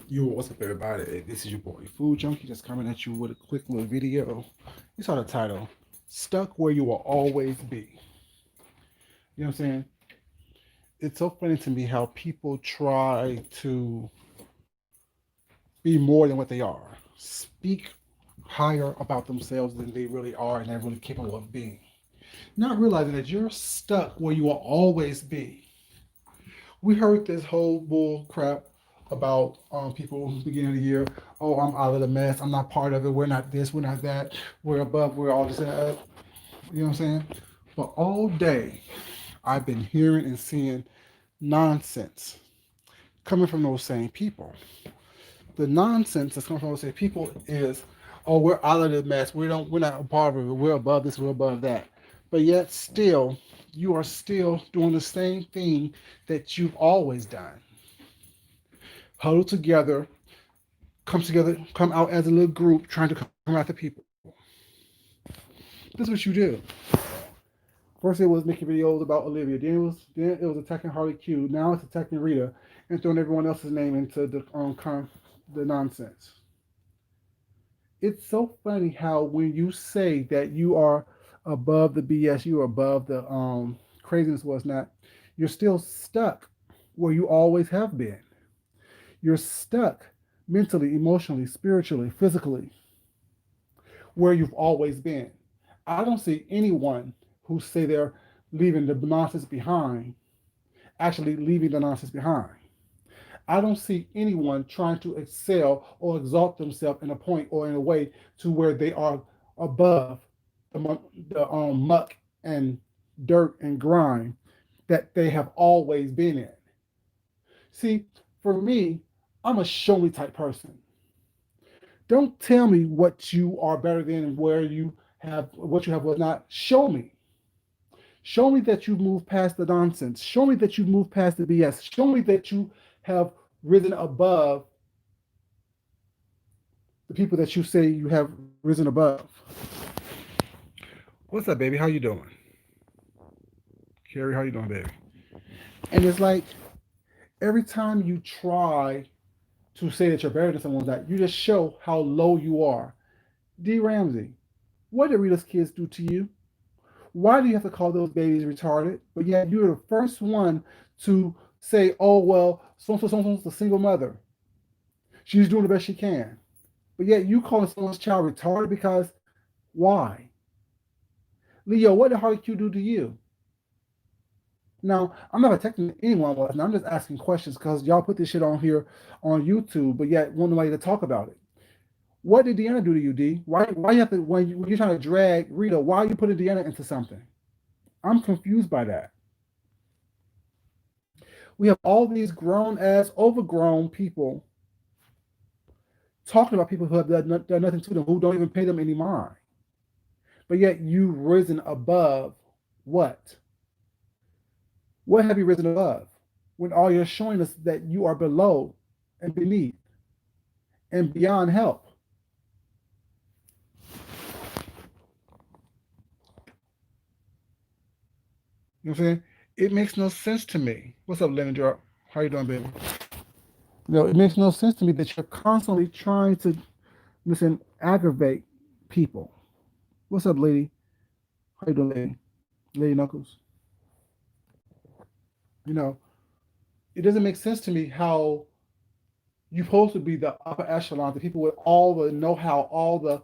What's up, everybody? This is your boy, Food Junkie, just coming at you with a quick little video. You saw the title, Stuck Where You Will Always Be. You know what I'm saying? It's so funny to me how people try to be more than what they are, speak higher about themselves than they really are and they're really capable of being. Not realizing that you're stuck where you will always be. We heard this whole bull crap about people beginning of the year. Oh, I'm out of the mess. I'm not part of it. We're not this. We're not that. We're above. We're all this and that. You know what I'm saying? But all day, I've been hearing and seeing nonsense coming from those same people. The nonsense that's coming from those same people is, oh, we're out of the mess. We're not a part of it. We're above this. We're above that. But yet, still, you are still doing the same thing that you've always done. Huddle together, come out as a little group trying to come after people. This is what you do. First it was making videos about Olivia, then it was attacking Harley Q, now it's attacking Rita and throwing everyone else's name into the nonsense. It's so funny how when you say that you are above the BS, you are above the craziness was not, you're still stuck where you always have been. You're stuck mentally, emotionally, spiritually, physically, where you've always been. I don't see anyone who say they're leaving the nonsense behind actually leaving the nonsense behind. I don't see anyone trying to excel or exalt themselves in a point or in a way to where they are above the muck and dirt and grime that they have always been in. See, for me, I'm a show me type person. Don't tell me what you are better than and where you have what you have was not. Show me. Show me that you've moved past the nonsense. Show me that you've moved past the BS. Show me that you have risen above the people that you say you have risen above. What's up, baby? How you doing? Carrie, how you doing, baby? And it's like every time you try to say that you're better than someone that you just show how low you are. D. Ramsey, what did Rita's kids do to you? Why do you have to call those babies retarded? But yet you're the first one to say, oh, well, so-and-so's a single mother. She's doing the best she can. But yet you calling someone's child retarded because why? Leo, what did Harley Q do to you? Now, I'm not attacking anyone was. Now, I'm just asking questions because y'all put this shit on here on YouTube, but yet want nobody to talk about it. What did Deanna do to you, D? Why you have to when you're trying to drag Rita? Why are you putting Deanna into something? I'm confused by that. We have all these grown ass, overgrown people talking about people who have done nothing to them, who don't even pay them any mind. But yet you've risen above what? What have you risen above? When all you're showing us that you are below and beneath and beyond help. You know what I'm saying? It makes no sense to me. What's up, Lennon Drop? How you doing, baby? No, it makes no sense to me that you're constantly trying to listen, aggravate people. What's up, lady? How you doing, lady? Lady Knuckles. You know, it doesn't make sense to me how you're supposed to be the upper echelon, the people with all the know-how, all the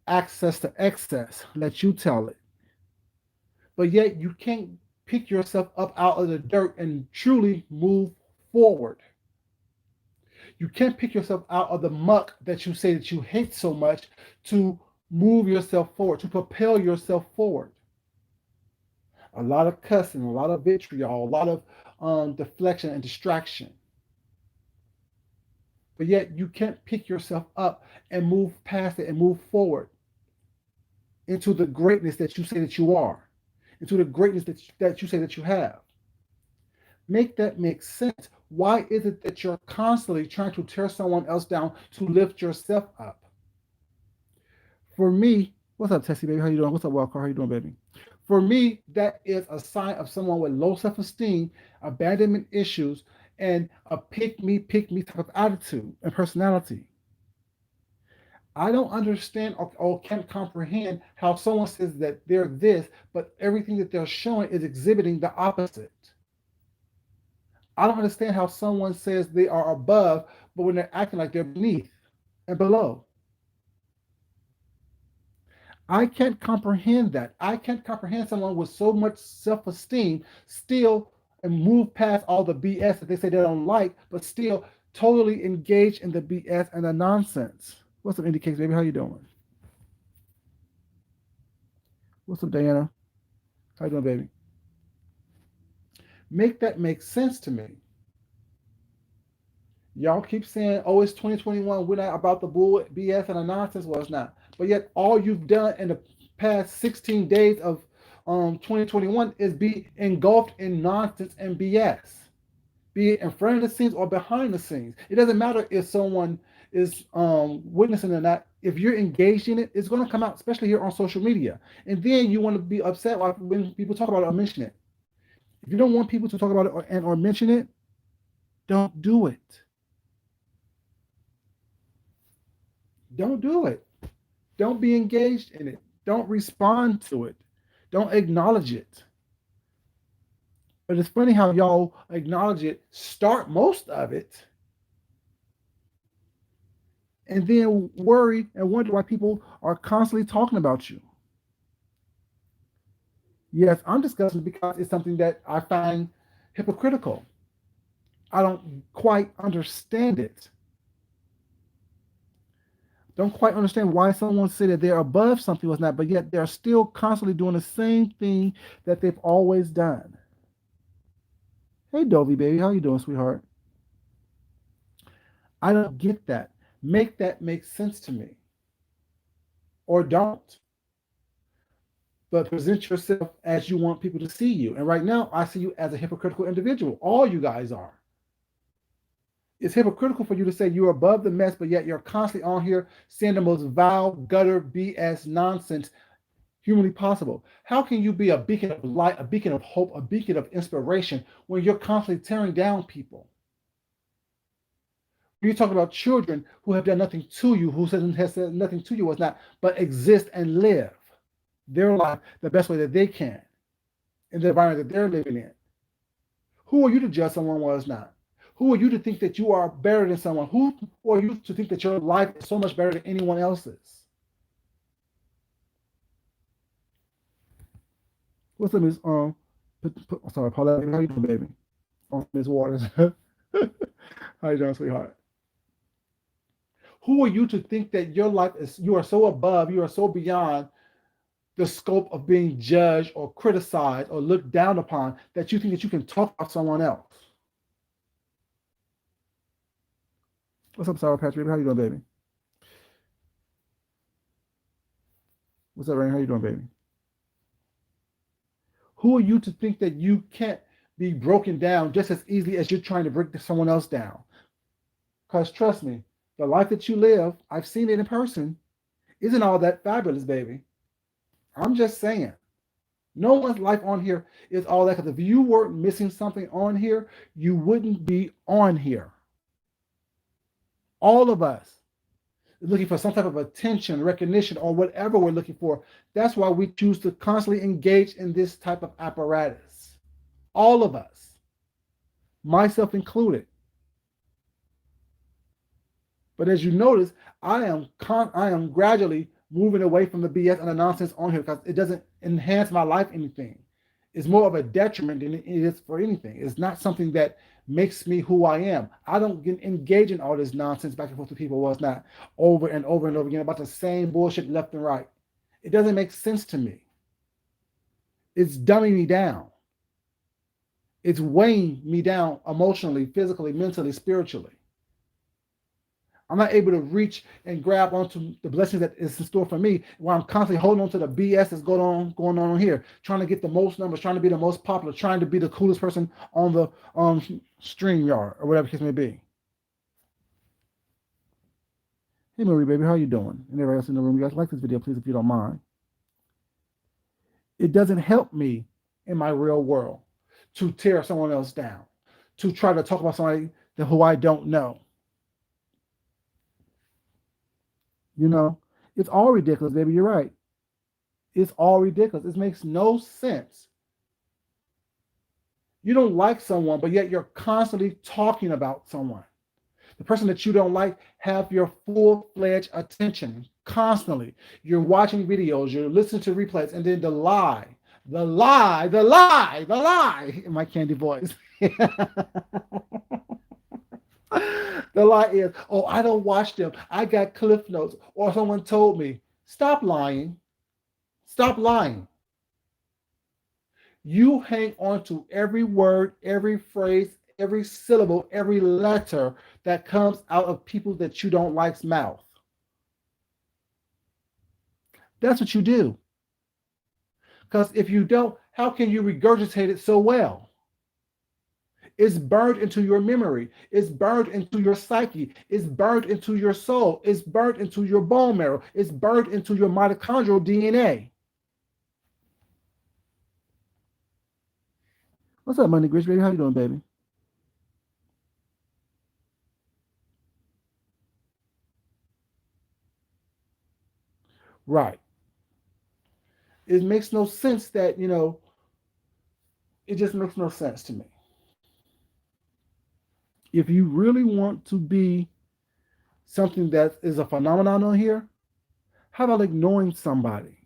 access to excess. Let you tell it, but yet you can't pick yourself up out of the dirt and truly move forward. You can't pick yourself out of the muck that you say that you hate so much to move yourself forward, to propel yourself forward. A lot of cussing, a lot of vitriol, a lot of deflection and distraction. But yet you can't pick yourself up and move past it and move forward into the greatness that you say that you are, into the greatness that you say that you have. Make that make sense. Why is it that you're constantly trying to tear someone else down to lift yourself up? For me, what's up, Tessie, baby? How you doing? What's up, Wildcard? How you doing, baby? For me, that is a sign of someone with low self-esteem, abandonment issues, and a pick me type of attitude and personality. I don't understand or can't comprehend how someone says that they're this, but everything that they're showing is exhibiting the opposite. I don't understand how someone says they are above, but when they're acting like they're beneath and below. I can't comprehend that. I can't comprehend someone with so much self-esteem still and move past all the BS that they say they don't like, but still totally engage in the BS and the nonsense. What's up, Indie Cakes, baby? How you doing? What's up, Diana? How you doing, baby? Make that make sense to me. Y'all keep saying, oh, it's 2021. We're not about the bull BS and the nonsense. Well, it's not. But yet all you've done in the past 16 days of 2021 is be engulfed in nonsense and BS. Be it in front of the scenes or behind the scenes. It doesn't matter if someone is witnessing or not. If you're engaged in it, it's going to come out, especially here on social media. And then you want to be upset when people talk about it or mention it. If you don't want people to talk about it or mention it, don't do it. Don't do it. Don't be engaged in it. Don't respond to it. Don't acknowledge it. But it's funny how y'all acknowledge it, start most of it, and then worry and wonder why people are constantly talking about you. Yes, I'm discussing it because it's something that I find hypocritical. I don't quite understand it. Don't quite understand why someone say that they're above something was not, but yet they're still constantly doing the same thing that they've always done. Hey, Dovey, baby, how you doing, sweetheart? I don't get that. Make that make sense to me. Or don't. But present yourself as you want people to see you. And right now, I see you as a hypocritical individual. All you guys are. It's hypocritical for you to say you're above the mess, but yet you're constantly on here saying the most vile, gutter, BS nonsense humanly possible. How can you be a beacon of light, a beacon of hope, a beacon of inspiration when you're constantly tearing down people? You're talking about children who have done nothing to you, who has said nothing to you was not, but exist and live their life the best way that they can in the environment that they're living in. Who are you to judge someone was not? Who are you to think that you are better than someone? Who are you to think that your life is so much better than anyone else's? What's up, Miss sorry, Paulette, how you doing, baby? Miss Waters. How you doing, sweetheart? Who are you to think that your life is, you are so above, you are so beyond the scope of being judged or criticized or looked down upon that you think that you can talk about someone else? What's up, Sour Patch, baby? How you doing, baby? What's up, Rain? How you doing, baby? Who are you to think that you can't be broken down just as easily as you're trying to break someone else down? Because trust me, the life that you live, I've seen it in person, isn't all that fabulous, baby. I'm just saying. No one's life on here is all that. Because if you weren't missing something on here, you wouldn't be on here. All of us are looking for some type of attention, recognition, or whatever we're looking for. That's why we choose to constantly engage in this type of apparatus. All of us, myself included. But as you notice, I am gradually moving away from the BS and the nonsense on here because it doesn't enhance my life anything. It's more of a detriment than it is for anything. It's not something that makes me who I am. I don't engage in all this nonsense back and forth with people was not over and over and over again about the same bullshit left and right. It doesn't make sense to me. It's dumbing me down. It's weighing me down emotionally, physically, mentally, spiritually. I'm not able to reach and grab onto the blessings that is in store for me while I'm constantly holding on to the BS that's going on here, trying to get the most numbers, trying to be the most popular, trying to be the coolest person on the StreamYard or whatever the case may be. Hey, Marie, baby, how you doing? And everybody else in the room, you guys like this video, please, if you don't mind. It doesn't help me in my real world to tear someone else down, to try to talk about somebody who I don't know. You know, it's all ridiculous, baby. You're right. It's all ridiculous. It makes no sense. You don't like someone, but yet you're constantly talking about someone. The person that you don't like have your full-fledged attention constantly. You're watching videos, you're listening to replays, and then the lie, in my candy voice. The lie is, oh, I don't watch them. I got cliff notes, or someone told me. Stop lying. Stop lying. You hang on to every word, every phrase, every syllable, every letter that comes out of people that you don't like's mouth. That's what you do. Because if you don't, how can you regurgitate it so well? It's burned into your memory. It's burned into your psyche. It's burned into your soul. It's burned into your bone marrow. It's burned into your mitochondrial DNA. What's up, Money Gritch, baby? How you doing, baby? Right. It makes no sense that, it just makes no sense to me. If you really want to be something that is a phenomenon on here, how about ignoring somebody?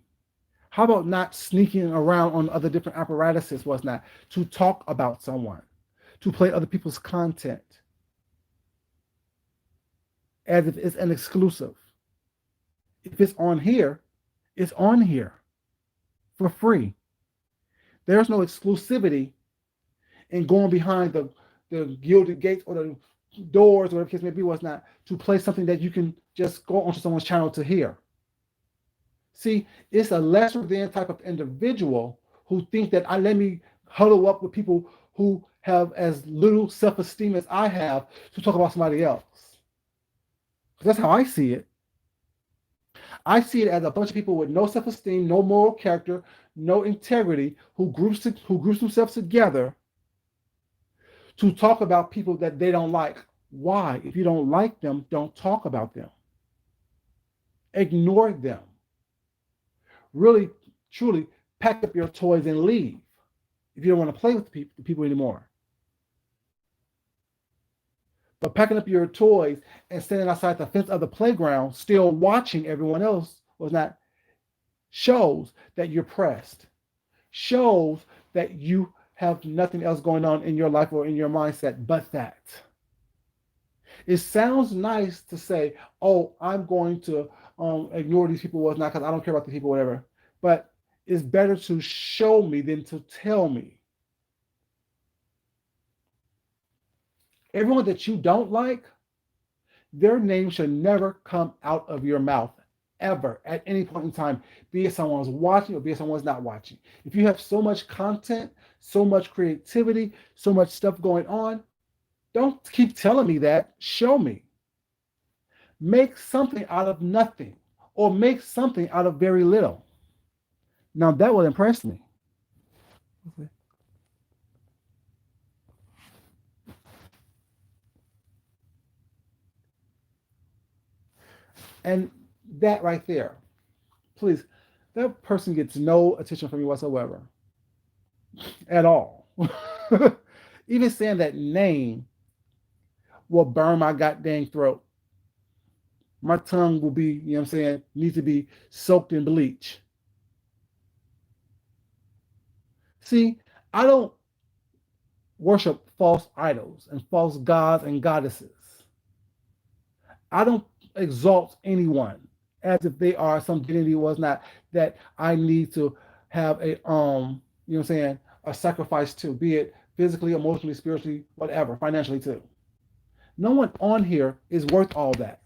How about not sneaking around on other different apparatuses, what's not, to talk about someone, to play other people's content as if it's an exclusive? If it's on here, it's on here for free. There's no exclusivity in going behind the gilded gates or the doors, or whatever the case may be, what's not, to play something that you can just go onto someone's channel to hear. See, it's a lesser than type of individual who think that let me huddle up with people who have as little self-esteem as I have to talk about somebody else. That's how I see it. I see it as a bunch of people with no self-esteem, no moral character, no integrity, who groups themselves together to talk about people that they don't like. Why? If you don't like them, don't talk about them. Ignore them. Really, truly, pack up your toys and leave if you don't want to play with the people anymore. But packing up your toys and standing outside the fence of the playground, still watching everyone else, was not, shows that you're pressed. Shows that you have nothing else going on in your life or in your mindset but that. It sounds nice to say, oh, I'm going to ignore these people, what's not, because I don't care about the people, whatever. But it's better to show me than to tell me. Everyone that you don't like, their name should never come out of your mouth, ever, at any point in time, be it someone's watching or be it someone's not watching. If you have so much content, so much creativity, so much stuff going on, don't keep telling me that. Show me. Make something out of nothing, or make something out of very little. Now that will impress me. Okay. And that right there, please, that person gets no attention from you whatsoever. At all. Even saying that name will burn my goddamn throat. My tongue will be, you know what I'm saying, needs to be soaked in bleach. See, I don't worship false idols and false gods and goddesses. I don't exalt anyone as if they are some divinity was not that I need to have a you know what I'm saying, a sacrifice to, be it physically, emotionally, spiritually, whatever, financially too. No one on here is worth all that.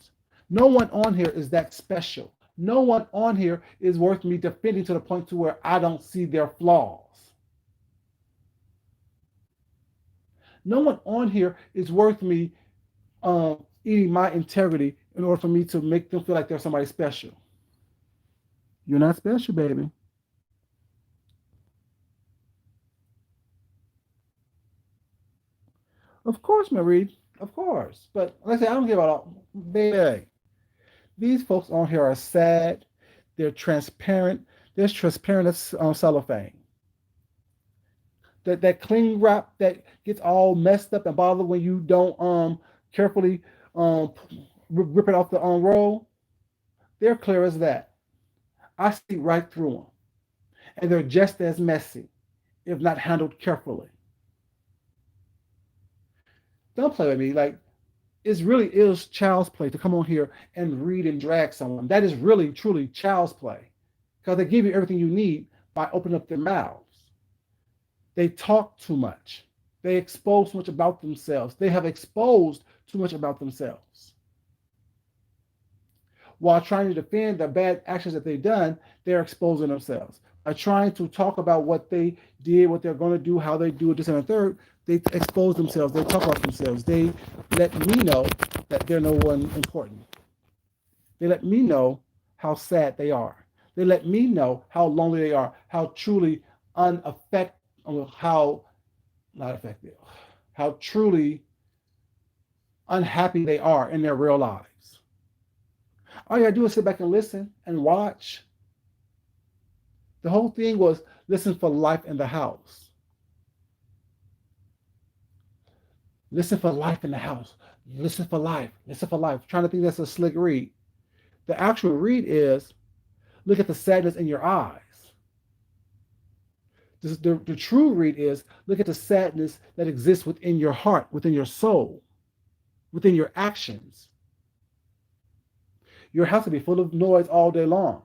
No one on here is that special. No one on here is worth me defending to the point to where I don't see their flaws. No one on here is worth me eating my integrity in order for me to make them feel like they're somebody special. You're not special, baby. Of course, Marie. Of course. But like I said, I don't care about all. Baby, these folks on here are sad. They're transparent. They're transparent as cellophane. That cling wrap that gets all messed up and bothered when you don't carefully um rip it off the roll. They're clear as that. I see right through them, and they're just as messy if not handled carefully. Don't play with me. Like, it really is child's play to come on here and read and drag someone. That is really, truly child's play because they give you everything you need by opening up their mouths. They talk too much. They expose too much about themselves. They have exposed too much about themselves. While trying to defend the bad actions that they've done, they're exposing themselves. By trying to talk about what they did, what they're going to do, how they do it, this and the third, they expose themselves. They talk about themselves. They let me know that they're no one important. They let me know how sad they are. They let me know how lonely they are, how truly unaffected, how not affected, how truly unhappy they are in their real lives. All you gotta do is sit back and listen and watch. The whole thing was listen for life in the house. Listen for life in the house. Listen for life. Listen for life. Trying to think that's a slick read. The actual read is look at the sadness in your eyes. The true read is look at the sadness that exists within your heart, within your soul, within your actions. Your house will be full of noise all day long.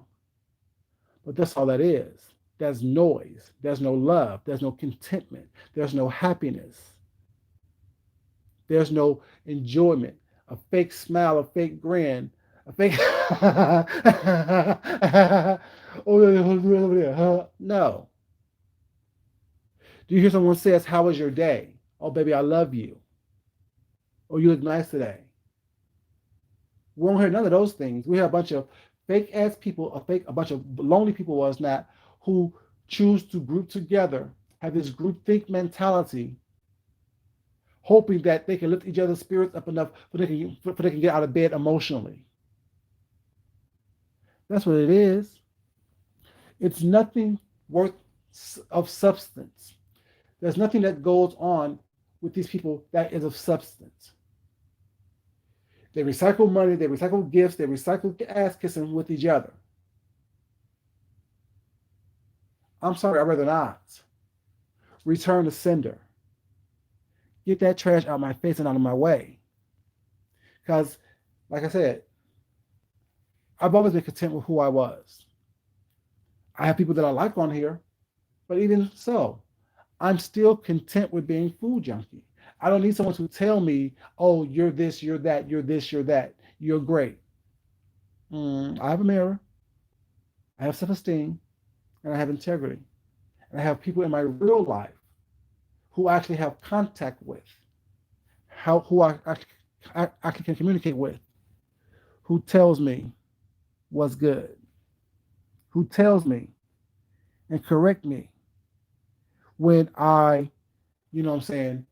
But that's all that is. There's noise. There's no love. There's no contentment. There's no happiness. There's no enjoyment. A fake smile, a fake grin, a fake. Oh, no. Do you hear someone say, "How was your day?" "Oh, baby, I love you." "Oh, you look nice today." We don't hear none of those things. We have a bunch of fake ass people, a bunch of lonely people was not, who choose to group together, have this group think mentality, hoping that they can lift each other's spirits up enough for they can get out of bed emotionally. That's what it is. It's nothing worth of substance. There's nothing that goes on with these people that is of substance. They recycle money, they recycle gifts, they recycle ass kissing with each other. I'm sorry, I'd rather not. Return to sender. Get that trash out of my face and out of my way. Because, like I said, I've always been content with who I was. I have people that I like on here, but even so, I'm still content with being food junkie. I don't need someone to tell me, "Oh, you're this, you're that, you're this, you're that, you're great." I have a mirror, I have self-esteem, and I have integrity. And I have people in my real life who I actually have contact with, who I can communicate with, who tells me what's good, who tells me and correct me when I, you know what I'm saying,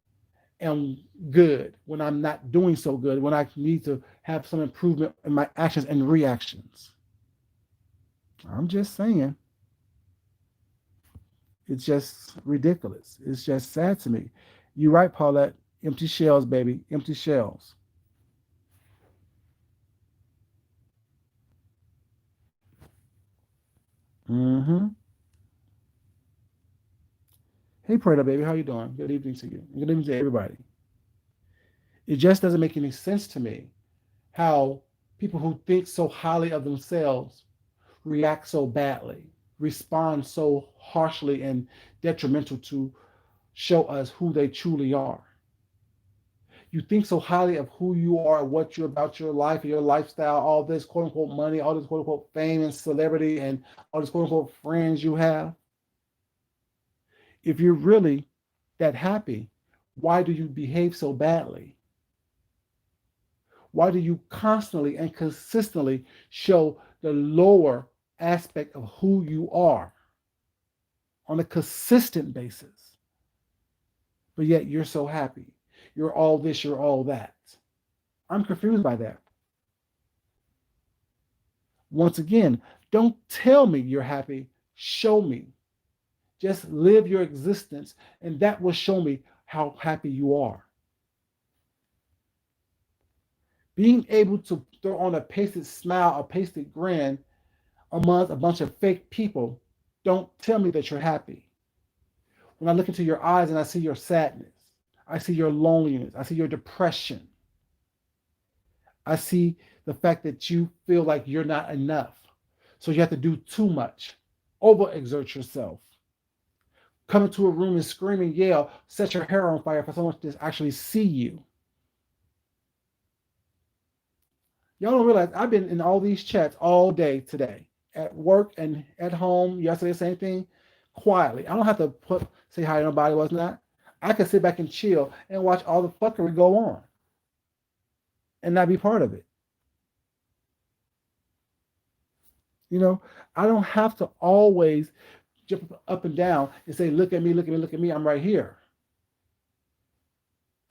am good, when I'm not doing so good, when I need to have some improvement in my actions and reactions. I'm just saying, it's just ridiculous. It's just sad to me. You're right, Paulette. Empty shells, baby. Empty shells. Mm-hmm. Hey, Prada, baby. How you doing? Good evening to you. Good evening to everybody. It just doesn't make any sense to me how people who think so highly of themselves react so badly, respond so harshly and detrimental to show us who they truly are. You think so highly of who you are, what you're about, your life, your lifestyle, all this quote unquote money, all this quote unquote fame and celebrity, and all this quote unquote friends you have. If you're really that happy, why do you behave so badly? Why do you constantly and consistently show the lower aspect of who you are on a consistent basis? But yet you're so happy. you're all this, you're all that. I'm confused by that. Once again, don't tell me you're happy, show me. Just live your existence, and that will show me how happy you are. Being able to throw on a pasted smile, a pasted grin amongst a bunch of fake people, don't tell me that you're happy. When I look into your eyes and I see your sadness, I see your loneliness, I see your depression, I see the fact that you feel like you're not enough. So you have to do too much, overexert yourself. Come into a room and scream and yell, set your hair on fire for someone to actually see you. Y'all don't realize I've been in all these chats all day today, at work and at home. Yesterday, same thing, quietly. I don't have to say hi to nobody, was not. I can sit back and chill and watch all the fuckery go on and not be part of it. You know, I don't have to always jump up and down and say, look at me, look at me, look at me. I'm right here.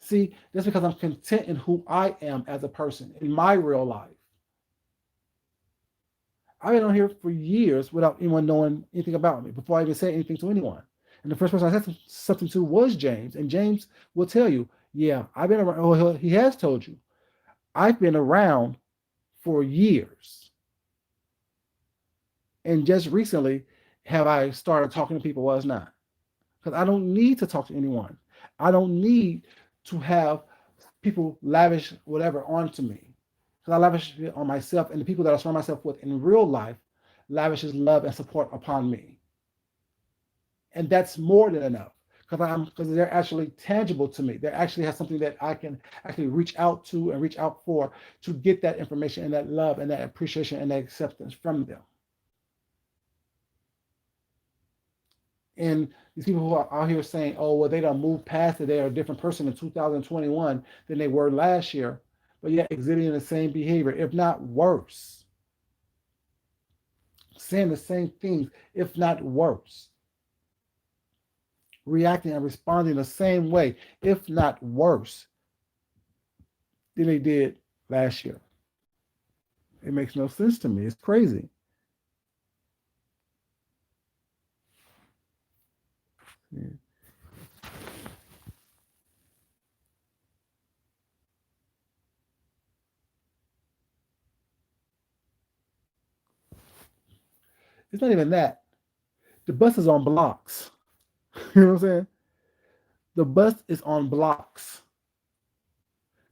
See, that's because I'm content in who I am as a person in my real life. I've been on here for years without anyone knowing anything about me before I even said anything to anyone. And the first person I said something to was James. And James will tell you, yeah, I've been around. Oh, he has told you. I've been around for years. And just recently have I started talking to people, was not. Because I don't need to talk to anyone. I don't need to have people lavish whatever onto me. Because I lavish it on myself, and the people that I surround myself with in real life lavishes love and support upon me. And that's more than enough. Because they're actually tangible to me. They actually have something that I can actually reach out to and reach out for to get that information and that love and that appreciation and that acceptance from them. And these people who are out here saying, oh, well, they don't move past it. They are a different person in 2021 than they were last year, but yet exhibiting the same behavior, if not worse. Saying the same things, if not worse. Reacting and responding the same way, if not worse, than they did last year. It makes no sense to me. It's crazy. Yeah. It's not even that. The bus is on blocks. You know what I'm saying? The bus is on blocks.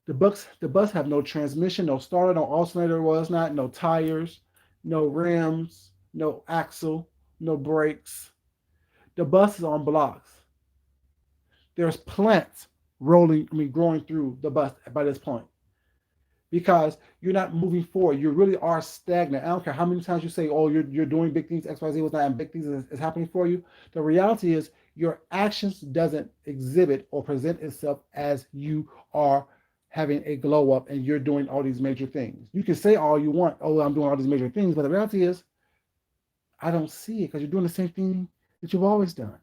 The bus have no transmission, no starter, no alternator, was not, no tires, no rims, no axle, no brakes. The bus is on blocks. There's plants growing through the bus by this point. Because you're not moving forward. You really are stagnant. I don't care how many times you say, oh, you're doing big things, XYZ was not, and big things is happening for you. The reality is your actions doesn't exhibit or present itself as you are having a glow up and you're doing all these major things. You can say all you want, oh, I'm doing all these major things, but the reality is I don't see it because you're doing the same thing that you've always done.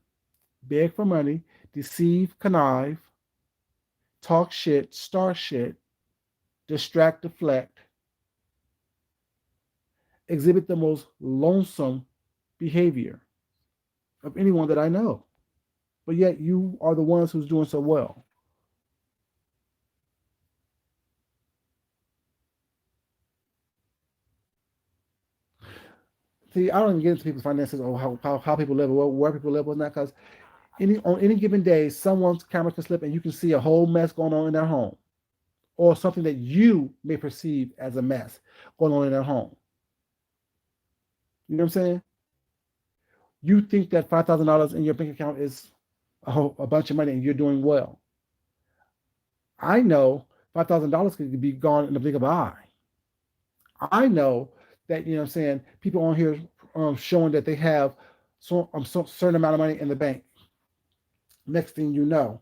Beg for money, deceive, connive, talk shit, start shit, distract, deflect, exhibit the most lonesome behavior of anyone that I know. But yet you are the ones who's doing so well. See, I don't even get into people's finances or how people live or where people live or not, because on any given day, someone's camera can slip and you can see a whole mess going on in their home, or something that you may perceive as a mess going on in their home. You know what I'm saying? You think that $5,000 in your bank account is a bunch of money and you're doing well. I know $5,000 could be gone in the blink of an eye. I know that, you know what I'm saying, people on here showing that they have so certain amount of money in the bank. Next thing you know,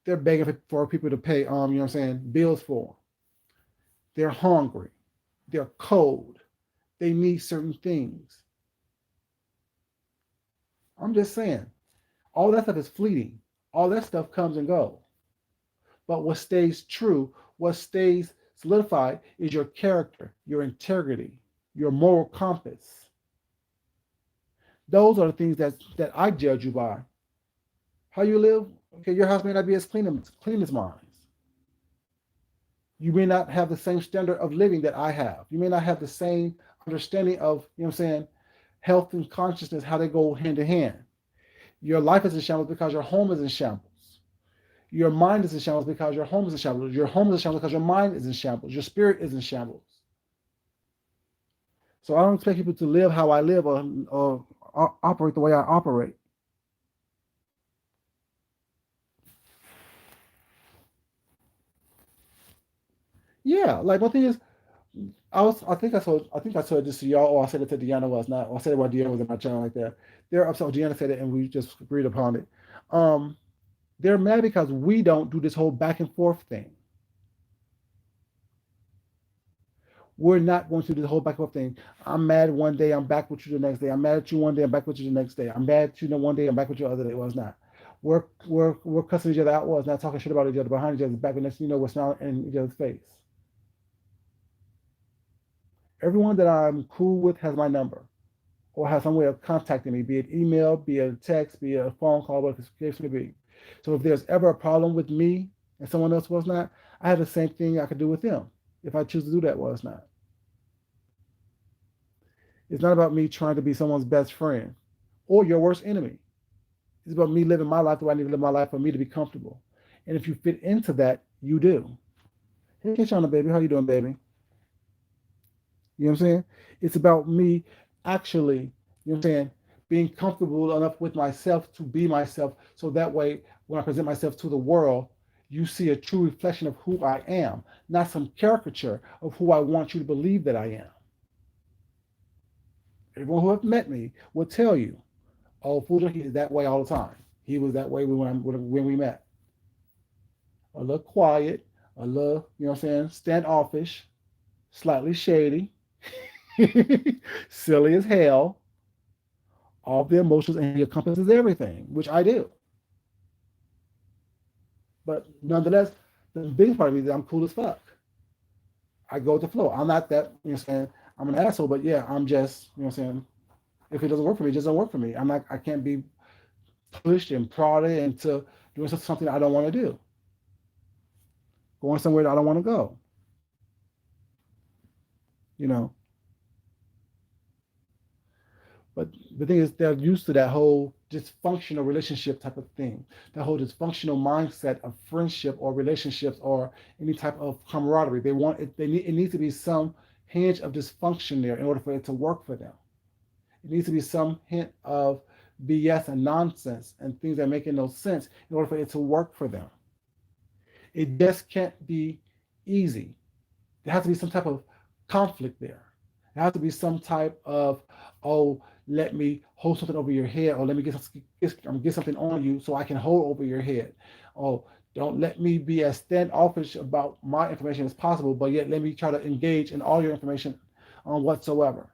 they're begging for people to pay, you know what I'm saying, bills for them. They're hungry. They're cold. They need certain things. I'm just saying, all that stuff is fleeting. All that stuff comes and goes. But what stays true, what stays solidified is your character, your integrity, your moral compass. Those are the things that I judge you by. How you live, okay, your house may not be as clean as mine. You may not have the same standard of living that I have. You may not have the same understanding of, health and consciousness, how they go hand in hand. Your life is in shambles because your home is in shambles. Your mind is in shambles because your home is in shambles. Your home is in shambles because your mind is in shambles. Your spirit is in shambles. So I don't expect people to live how I live or operate the way I operate. Yeah, like one thing is, I think I said this to y'all, or I said it to Deanna was not, or I said it while Deanna was in my channel like that. They're upset. Deanna said it, and we just agreed upon it. Um, they're mad because we don't do this whole back and forth thing. We're not going to do the whole back and forth thing. I'm mad one day, I'm back with you the next day. I'm mad at you one day, I'm back with you the next day. I'm mad at you one day, I'm back with you the other day. Well, it's not. We're cussing each other out. Well, it's not talking shit about each other behind each other's back, and next thing you know, we're smiling in each other's face. Everyone that I'm cool with has my number or has some way of contacting me, be it email, be it a text, be it a phone call, whatever the case may be. So if there's ever a problem with me and someone else was not, I have the same thing I could do with them if I choose to do that. Well, it's not. It's not about me trying to be someone's best friend or your worst enemy. It's about me living my life the way I need to live my life for me to be comfortable. And if you fit into that, you do. Hey, Kishana, baby, how you doing, baby? You know what I'm saying? It's about me actually, you know what I'm saying, being comfortable enough with myself to be myself. So that way, when I present myself to the world, you see a true reflection of who I am, not some caricature of who I want you to believe that I am. Everyone who has met me will tell you, oh, Fuja, he is that way all the time. He was that way when we met. A little quiet, a little, you know what I'm saying, standoffish, slightly shady, silly as hell, all the emotions, and he encompasses everything, which I do. But nonetheless, the biggest part of me is that I'm cool as fuck. I go with the flow. I'm not that, you know what I'm saying, I'm an asshole, but yeah, I'm just, you know what I'm saying, if it doesn't work for me, it just doesn't work for me. I can't be pushed and prodded into doing something I don't want to do, going somewhere that I don't want to go, you know. But the thing is, they're used to that whole dysfunctional relationship type of thing, that whole dysfunctional mindset of friendship or relationships or any type of camaraderie. They want it. It needs to be some hinge of dysfunction there in order for it to work for them. It needs to be some hint of BS and nonsense and things that make no sense in order for it to work for them. It just can't be easy. There has to be some type of conflict there. There has to be some type of, oh, let me hold something over your head, or let me get something on you so I can hold over your head. Oh, don't let me be as standoffish about my information as possible, but yet let me try to engage in all your information on whatsoever.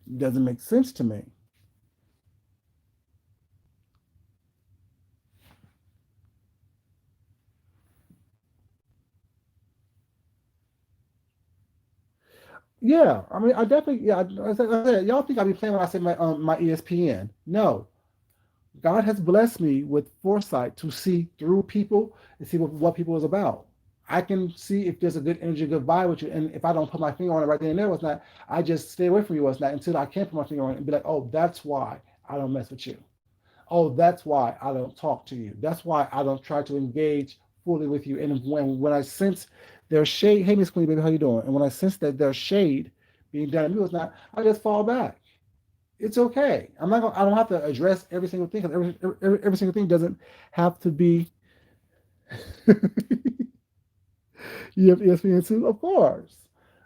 It doesn't make sense to me. Yeah, I mean, I definitely, yeah. I said, y'all think I be playing when I say my ESPN? No, God has blessed me with foresight to see through people and see what people is about. I can see if there's a good energy, good vibe with you, and if I don't put my finger on it right then and there, what's not, I just stay away from you, what's not, until I can put my finger on it and be like, oh, that's why I don't mess with you. Oh, that's why I don't talk to you. That's why I don't try to engage fully with you. And when I sense there's shade, hey Miss Queen, baby, how you doing? And when I sense that there's shade being done at me, it's not, I just fall back. It's okay. I'm not. I don't have to address every single thing because every single thing doesn't have to be. You have ESPN too, of course.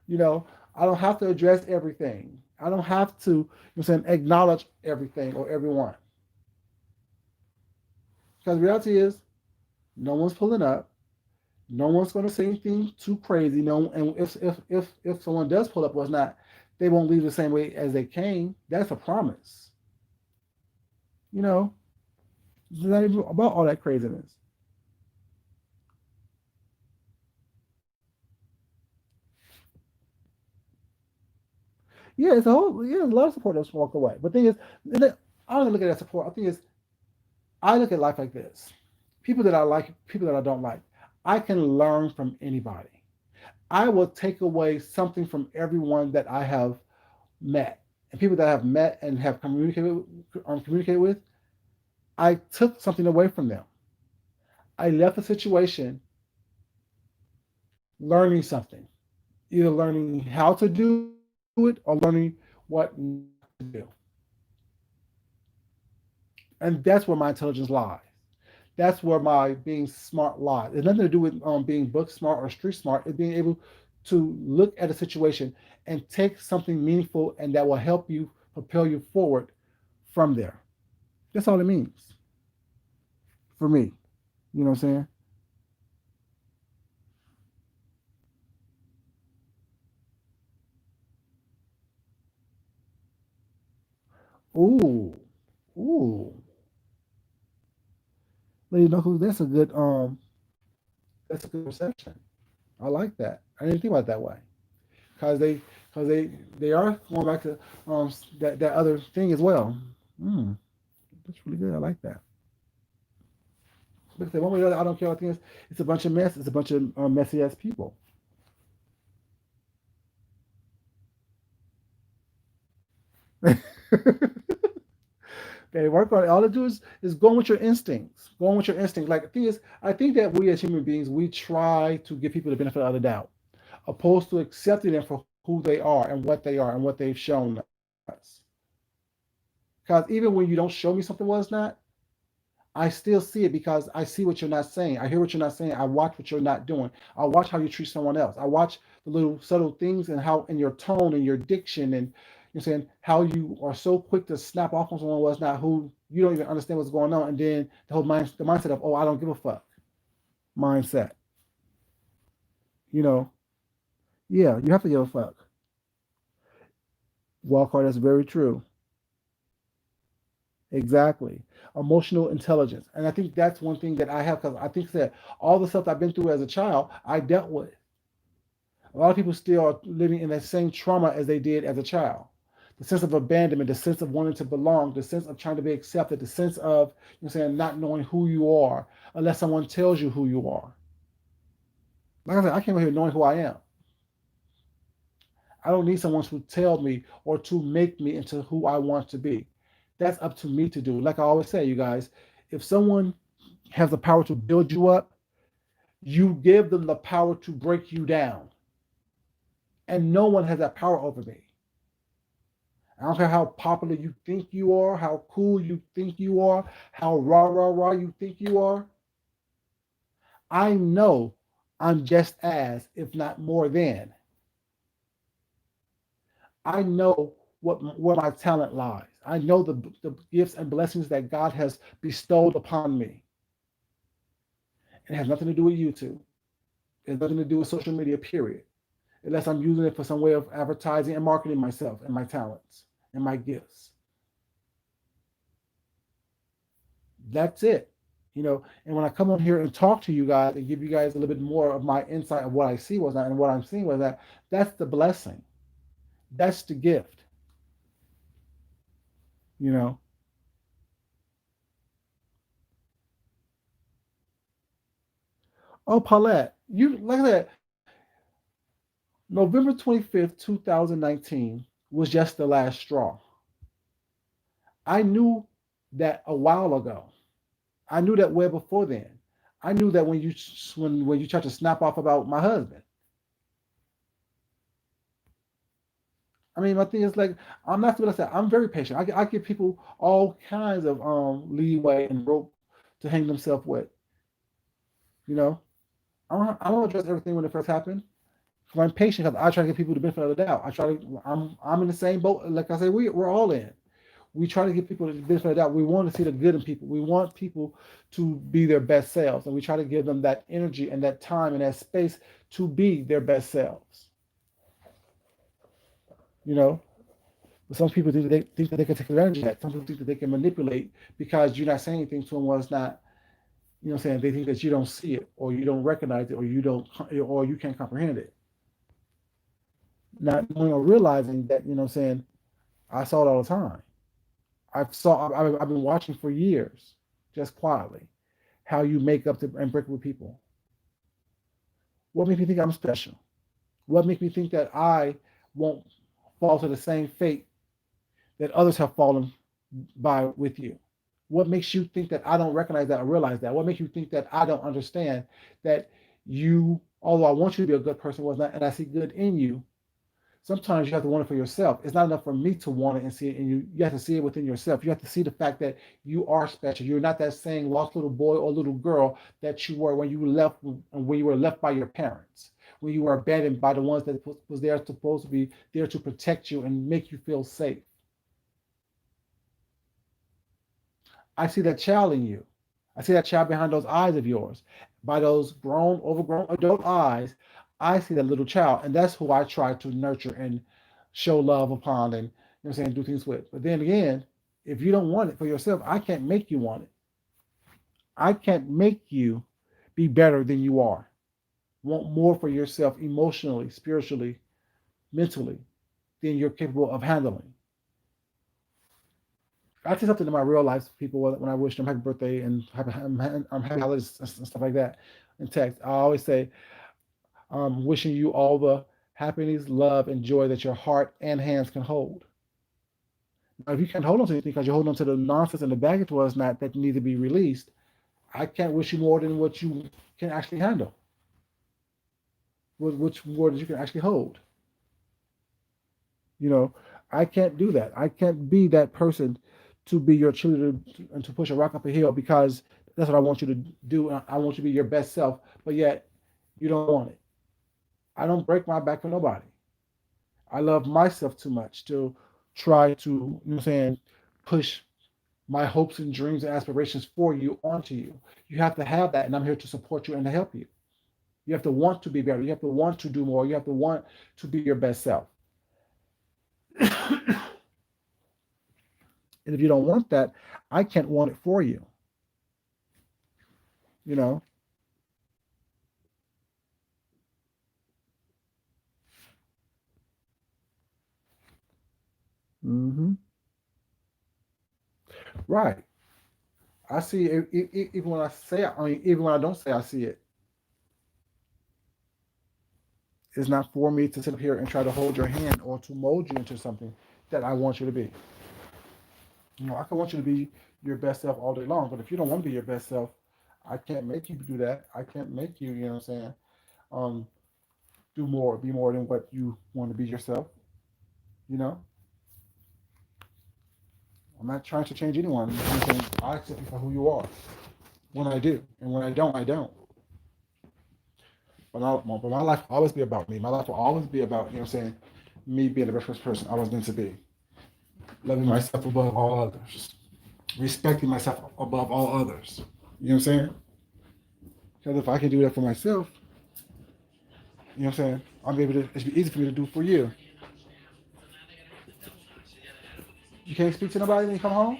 You know, I don't have to address everything. I don't have to, saying, acknowledge everything or everyone. Because the reality is, no one's pulling up. No one's going to say anything too crazy. No, and if someone does pull up, was not, they won't leave the same way as they came. That's a promise. You know, it's not even about all that craziness. Yeah, it's a whole yeah, a lot of support that's walked away. But the thing is, I don't look at that support. I think is I look at life like this: people that I like, people that I don't like. I can learn from anybody. I will take away something from everyone that I have met, and people that I have met and have communicated with. I took something away from them. I left the situation learning something, either learning how to do it or learning what not to do. And that's where my intelligence lies. That's where my being smart lies. It's nothing to do with being book smart or street smart. It's being able to look at a situation and take something meaningful and that will help you propel you forward from there. That's all it means for me. You know what I'm saying? Ooh, ooh. Lady Knuckles, that's a good perception. I like that. I didn't think about it that way. Cause they are going back to that other thing as well. Mm, that's really good. I like that. Because one way or the other, I don't care. I think it's a bunch of mess. It's a bunch of messy ass people. They work on it. All they do is going with your instincts. Going with your instincts. Like the thing is, I think that we as human beings, we try to give people the benefit of the doubt, opposed to accepting them for who they are and what they are and what they've shown us. Because even when you don't show me something was not, I still see it because I see what you're not saying. I hear what you're not saying. I watch what you're not doing. I watch how you treat someone else. I watch the little subtle things and how in your tone and your diction and you're saying how you are so quick to snap off on someone was not who you don't even understand what's going on. And then the mindset of, oh, I don't give a fuck mindset. You know, yeah, you have to give a fuck. Wildcard, that's very true. Exactly. Emotional intelligence. And I think that's one thing that I have because I think that all the stuff I've been through as a child, I dealt with. A lot of people still are living in that same trauma as they did as a child. The sense of abandonment, the sense of wanting to belong, the sense of trying to be accepted, the sense of saying not knowing who you are unless someone tells you who you are. Like I said, I came here knowing who I am. I don't need someone to tell me or to make me into who I want to be. That's up to me to do. Like I always say, you guys, if someone has the power to build you up, you give them the power to break you down. And no one has that power over me. I don't care how popular you think you are, how cool you think you are, how rah, rah, rah you think you are. I know I'm just as, if not more than. I know where my talent lies. I know the gifts and blessings that God has bestowed upon me. It has nothing to do with YouTube. It has nothing to do with social media, period. Unless I'm using it for some way of advertising and marketing myself and my talents and my gifts. That's it. And when I come on here and talk to you guys and give you guys a little bit more of my insight of what I see was that and what I'm seeing was that, that's the blessing. That's the gift. You know. Oh, Paulette, you like that. November 25th, 2019 was just the last straw. I knew that a while ago. I knew that way before then. I knew that when you tried to snap off about my husband. I mean, my thing is like I'm not what I said. I'm very patient. I give people all kinds of leeway and rope to hang themselves with. You know, I don't address everything when it first happened. I'm patient because I try to give people the benefit of the doubt. I'm in the same boat. Like I say, we're all in. We try to give people the benefit of the doubt. We want to see the good in people. We want people to be their best selves, and we try to give them that energy and that time and that space to be their best selves. You know, but some people think that they can take advantage of that. Some people think that they can manipulate because you're not saying anything to them was not. What I'm saying? They think that you don't see it, or you don't recognize it, or you can't comprehend it. Not knowing or realizing that, you know what I'm saying, I saw it all the time. I've been watching for years, just quietly, how you make up to, and break up with people. What makes me think I'm special? What makes me think that I won't fall to the same fate that others have fallen by with you? What makes you think that I don't recognize that or realize that? What makes you think that I don't understand that you, although I want you to be a good person, was not, and I see good in you, sometimes you have to want it for yourself. It's not enough for me to want it and see it in you. You have to see it within yourself. You have to see the fact that you are special. You're not that same lost little boy or little girl that you were when you left, when you were left by your parents, when you were abandoned by the ones that was there supposed to be there to protect you and make you feel safe. I see that child in you. I see that child behind those eyes of yours. By those grown, overgrown adult eyes, I see that little child. And that's who I try to nurture and show love upon and, you know what I'm saying, do things with. But then again, if you don't want it for yourself, I can't make you want it. I can't make you be better than you are. Want more for yourself emotionally, spiritually, mentally than you're capable of handling. I say something to my real life people when I wish them happy birthday and happy holidays and stuff like that in text. I always say, wishing you all the happiness, love, and joy that your heart and hands can hold. Now, if you can't hold on to anything because you're holding on to the nonsense and the baggage was not that need to be released, I can't wish you more than what you can actually handle, which more that you can actually hold. You know, I can't do that. I can't be that person to be your cheerleader and to push a rock up a hill because that's what I want you to do. I want you to be your best self, but yet you don't want it. I don't break my back for nobody. I love myself too much to try to, you know what I'm saying, push my hopes and dreams and aspirations for you onto you. You have to have that, and I'm here to support you and to help you. You have to want to be better. You have to want to do more. You have to want to be your best self. And if you don't want that, I can't want it for you. You know. Hmm. Right. I see it, even when I say it, I mean, even when I don't say I see it, it's not for me to sit up here and try to hold your hand or to mold you into something that I want you to be. You know, I can want you to be your best self all day long, but if you don't want to be your best self, I can't make you do that. I can't make you, you know what I'm saying, um, do more, be more than what you want to be yourself. You know, I'm not trying to change anyone. I'm saying I accept you for who you are. When I do, and when I don't, I don't. But my life will always be about me. My life will always be about, you know what I'm saying, me being the best person I was meant to be. Loving myself above all others. Respecting myself above all others. You know what I'm saying? Because if I can do that for myself, you know what I'm saying, I'll be able to, it's be easy for me to do for you. You can't speak to nobody when you come home?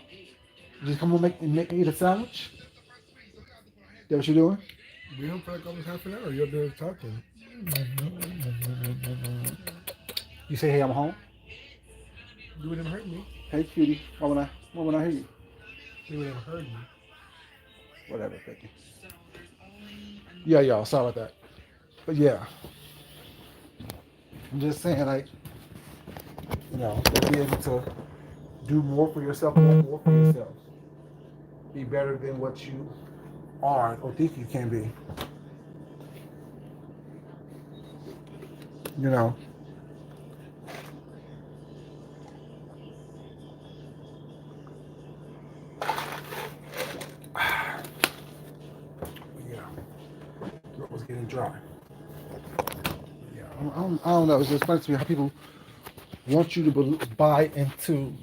You just come home make me eat a sandwich? That what you're doing? We don't for like almost half an hour. You're there talking. You say, hey, I'm home? You would never hurt me. Hey, cutie. Why would I hear you? You would never hurt me. Whatever, baby. Yeah, y'all. Sorry about that. But yeah, I'm just saying, like, you know, to be able to do more for yourself, more for yourself. Be better than what you are or think you can be. You know, but yeah, throat was getting dry. Yeah, I don't know. It's just funny to me how people want you to buy into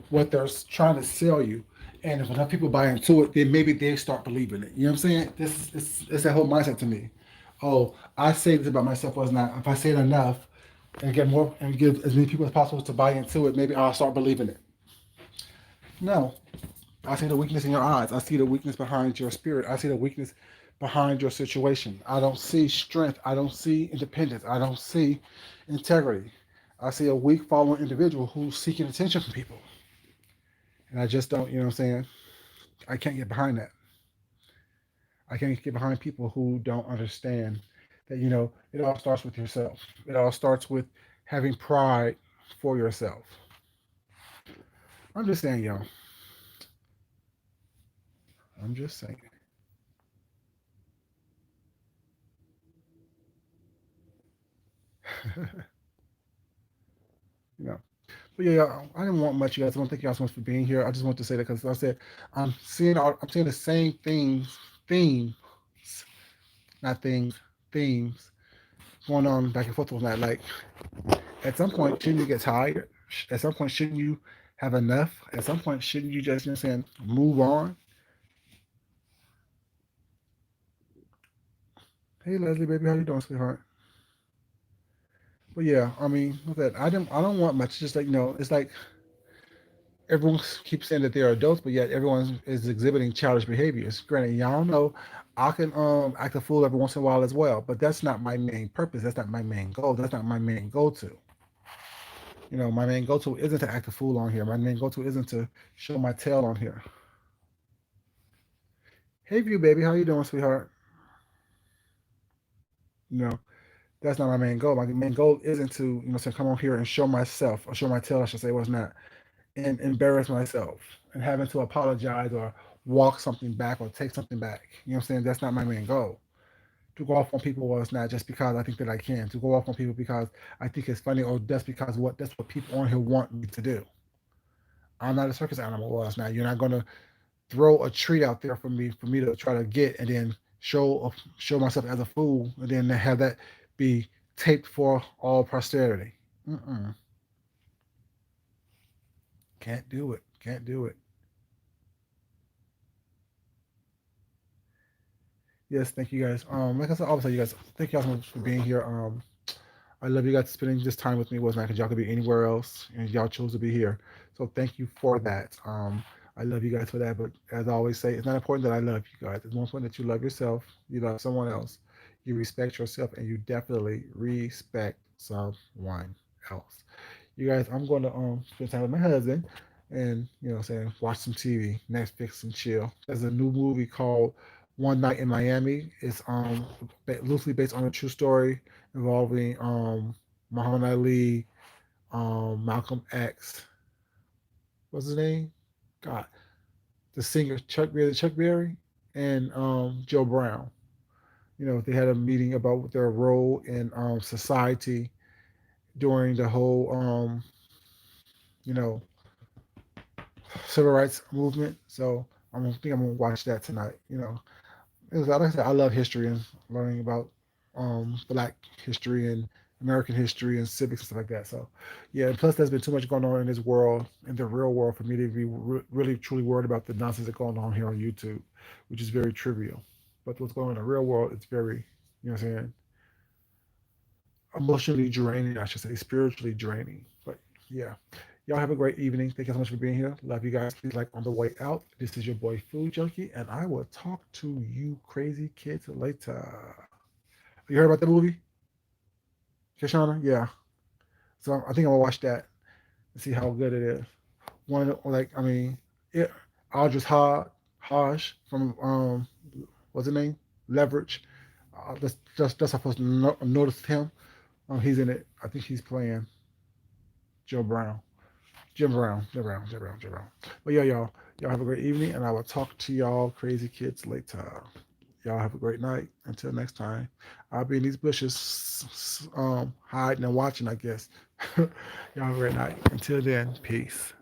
what they're trying to sell you. And if enough people buy into it, then maybe they start believing it. You know what I'm saying? This is it's that whole mindset to me. Oh, I say this about myself was not. If I say it enough and get more and give as many people as possible to buy into it, maybe I'll start believing it. No, I see the weakness in your eyes. I see the weakness behind your spirit. I see the weakness behind your situation. I don't see strength. I don't see independence. I don't see integrity. I see a weak following individual who's seeking attention from people. And I just don't, you know what I'm saying? I can't get behind that. I can't get behind people who don't understand that, it all starts with yourself. It all starts with having pride for yourself. I'm just saying, y'all. I'm just saying. you know. But yeah, I didn't want much, you guys. I don't thank you guys so much for being here. I just want to say that because I said I'm seeing the same themes, not things, themes going on back and forth on that. Like at some point, shouldn't you get tired? At some point, shouldn't you have enough? At some point, shouldn't you just, saying, move on? Hey, Leslie, baby, how you doing, sweetheart? But yeah, I mean, with that, I don't want much. Just like it's like everyone keeps saying that they're adults, but yet everyone is exhibiting childish behaviors. Granted, y'all know I can act a fool every once in a while as well, but that's not my main purpose. That's not my main goal. That's not my main go-to. My main go-to isn't to act a fool on here. My main go-to isn't to show my tail on here. Hey, View, baby, how you doing, sweetheart? You know, that's not my main goal. My main goal isn't to, say come on here and show myself or show my tail, I should say, what's not, and embarrass myself and having to apologize or walk something back or take something back. You know what I'm saying? That's not my main goal. To go off on people was not just because I think that I can. To go off on people because I think it's funny or just because that's what people on here want me to do. I'm not a circus animal was now. You're not gonna throw a treat out there for me to try to get and then show myself as a fool and then have that be taped for all posterity. Mm-mm. Can't do it. Can't do it. Yes, thank you guys. Like I said, obviously, you guys, thank you guys so much for being here. I love you guys spending this time with me. It wasn't because y'all could be anywhere else, and y'all chose to be here. So thank you for that. I love you guys for that. But as I always say, it's not important that I love you guys. It's more important that you love yourself, you love someone else, you respect yourself, and you definitely respect someone else. You guys, I'm going to spend time with my husband, and saying watch some TV, Netflix, and chill. There's a new movie called One Night in Miami. It's loosely based on a true story involving Muhammad Ali, Malcolm X. What's his name? God, the singer Chuck Berry, and Joe Brown. They had a meeting about their role in society during the whole you know civil rights movement. So I'm gonna watch that tonight. Like I said, I love history and learning about Black history and American history and civics and stuff like that. So, yeah. And plus, there's been too much going on in this world, in the real world, for me to be really truly worried about the nonsense that's going on here on YouTube, which is very trivial. But what's going on in the real world, it's very, what I'm saying, emotionally draining. I should say, spiritually draining. But yeah. Y'all have a great evening. Thank you so much for being here. Love you guys. Please like on the way out. This is your boy Food Junkie, and I will talk to you crazy kids later. You heard about the movie, Kashana? Yeah. So I think I'm gonna watch that and see how good it is. Like I mean, it, Aldous Hodge from what's his name? Leverage. Just supposed to notice him. He's in it. I think he's playing Joe Brown. Jim Brown. But yeah, y'all have a great evening, and I will talk to y'all crazy kids later. Y'all have a great night. Until next time, I'll be in these bushes, hiding and watching, I guess. Y'all have a great night. Until then, peace.